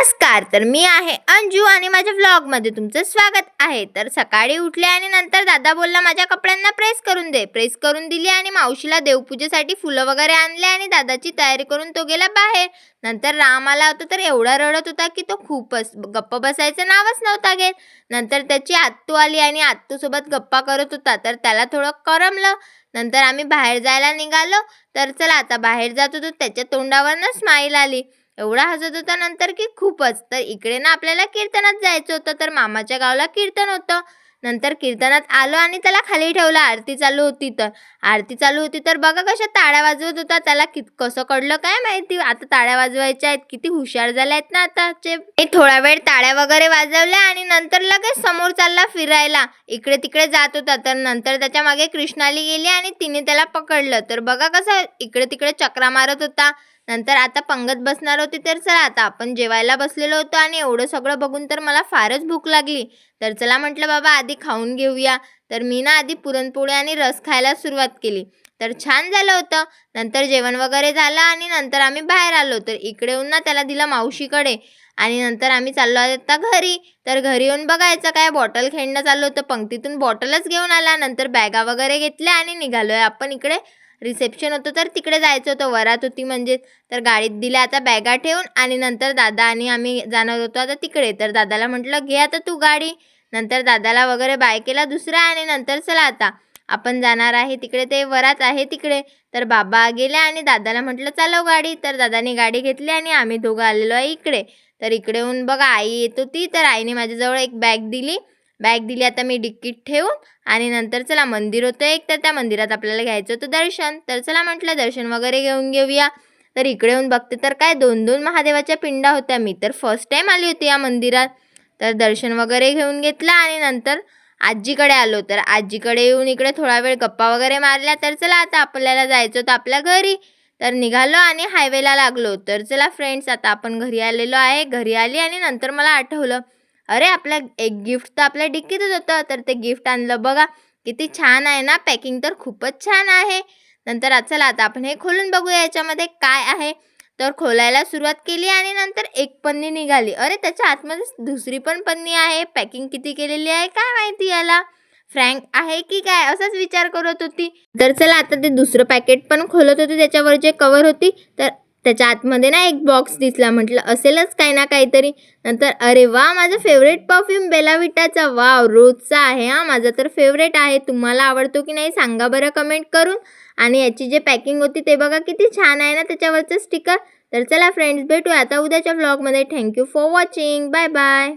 नमस्कार. तर मी आहे अंजू आणि माझ्या व्लॉगमध्ये तुमचं स्वागत आहे. तर सकाळी उठले आणि नंतर दादा बोलला माझ्या कपड्यांना प्रेस करून दे. प्रेस करून दिली आणि मावशीला देवपूजेसाठी फुलं वगैरे आणले आणि दादाची तयारी करून तो गेला बाहेर. नंतर राम आला होता तर एवढा रडत होता की तो खूपच गप्प बसायचं नावच नव्हता घेत. नंतर त्याची आत्तू आली आणि आत्तूसोबत गप्पा करत होता तर त्याला थोडं करमलं. नंतर आम्ही बाहेर जायला निघालो. तर चला आता बाहेर जात होतो, त्याच्या तोंडावरनं स्माईल आली. एवढा हसत होता नंतर की खूपच. तर इकडे ना आपल्याला कीर्तनात जायचं होतं, तर मामाच्या गावाला कीर्तन होतं. नंतर कीर्तनात आलो आणि त्याला खाली ठेवलं. आरती चालू होती तर बघा कशा टाळ्या वाजवत होता. त्याला कसं कळलं काय माहिती, आता टाळ्या वाजवायच्या आहेत. किती हुशार झाले आहेत ना आताचे. थोडा वेळ टाळ्या वगैरे वाजवल्या आणि नंतर लगेच समोर चालला फिरायला. इकडे तिकडे जात होता. तर नंतर त्याच्या मागे कृष्णाली गेली आणि तिने त्याला पकडलं. तर बघा कसं इकडे तिकडे चक्रा मारत होता. नंतर आता पंगत बसणार होती. तर चला आता आपण जेवायला बसलेलो होतो आणि एवढं सगळं बघून तर मला फारच भूक लागली. तर चला म्हटलं बाबा आधी खाऊन घेऊया. तर मी ना आधी पुरणपोळी आणि रस खायला सुरुवात केली. तर छान झालं होतं. नंतर जेवण वगैरे झालं आणि नंतर आम्ही बाहेर आलो. तर इकडे येऊन ना त्याला दिला मावशीकडे आणि नंतर आम्ही चाललो आता घरी. तर घरी येऊन बघायचं काय बॉटल खेळणं चाललं होतं. पंक्तीतून बॉटलच घेऊन आला. नंतर बॅगा वगैरे घेतल्या आणि निघालोय आपण. इकडे रिसेप्शन होतं तर तिकडे जायचं होतं, वरात होती म्हणजे. तर गाडीत दिल्या आता बॅगा ठेवून आणि नंतर दादा आणि आम्ही जाणार होतो आता तिकडे. तर दादाला म्हटलं घे आता तू गाडी. नंतर दादाला वगैरे बाय केला दुसरा आणि नंतर चला आता आपण जाणार आहे तिकडे, ते वरात आहे तिकडे. तर बाबा गेले आणि दादाला म्हटलं चालव गाडी. तर दादाने गाडी घेतली आणि आम्ही दोघं आलेलो आहे इकडे. तर इकडे येऊन बघा आई येत होती. तर आईने माझ्याजवळ एक बॅग दिली. आता मी डिक्कीत ठेवून आणि नंतर चला मंदिर होतं एक, तर त्या मंदिरात आपल्याला घ्यायचं होतं दर्शन. तर चला म्हटलं दर्शन वगैरे घेऊन घेऊया. तर इकडे येऊन बघते तर काय 2-2 महादेवाच्या पिंडा होत्या. मी तर फर्स्ट टाईम आली होती या मंदिरात. तर दर्शन वगैरे घेऊन घेतलं आणि नंतर आजीकडे आलो. तर आजीकडे येऊन इकडे थोडा वेळ गप्पा वगैरे मारल्या. तर चला आता आपल्याला जायचं होतं आपल्या घरी. तर निघालो आणि हायवेला लागलो. तर चला फ्रेंड्स आता आपण घरी आलेलो आहे. घरी आली आणि नंतर मला आठवलं, अरे आपल्या एक गिफ्ट तर आपल्या डिक्कीतच होतं. तर ते गिफ्ट आणलं बघा, किती छान आहे ना, पॅकिंग तर खूपच छान आहे. नंतर चला आता आपण हे खोलून बघूया याच्यामध्ये काय आहे. तर खोलायला सुरुवात केली आणि नंतर एक पन्नी निघाली. अरे त्याच्या आतमध्ये दुसरी पण पन्नी आहे. पॅकिंग किती केलेली आहे काय माहिती याला, फ्रँक आहे की काय असाच विचार करत होती. तर चला आता ते दुसरं पॅकेट पण खोलत होते, त्याच्यावर जे कवर होती. तर त्याच्या आतमध्ये ना एक बॉक्स दिसला. म्हटलं असेलच काही ना काहीतरी. नंतर अरे वा, माझं फेवरेट परफ्यूम बेला विटाचा. वाव, रोजचा आहे हा, माझा तर फेवरेट आहे. तुम्हाला आवडतो की नाही सांगा बरं कमेंट करून. आणि याची जे पॅकिंग होती ते बघा किती छान आहे ना, त्याच्यावरचं स्टिकर. तर चला फ्रेंड्स भेटूया आता उद्याच्या व्लॉगमध्ये. Thank you for watching. Bye bye.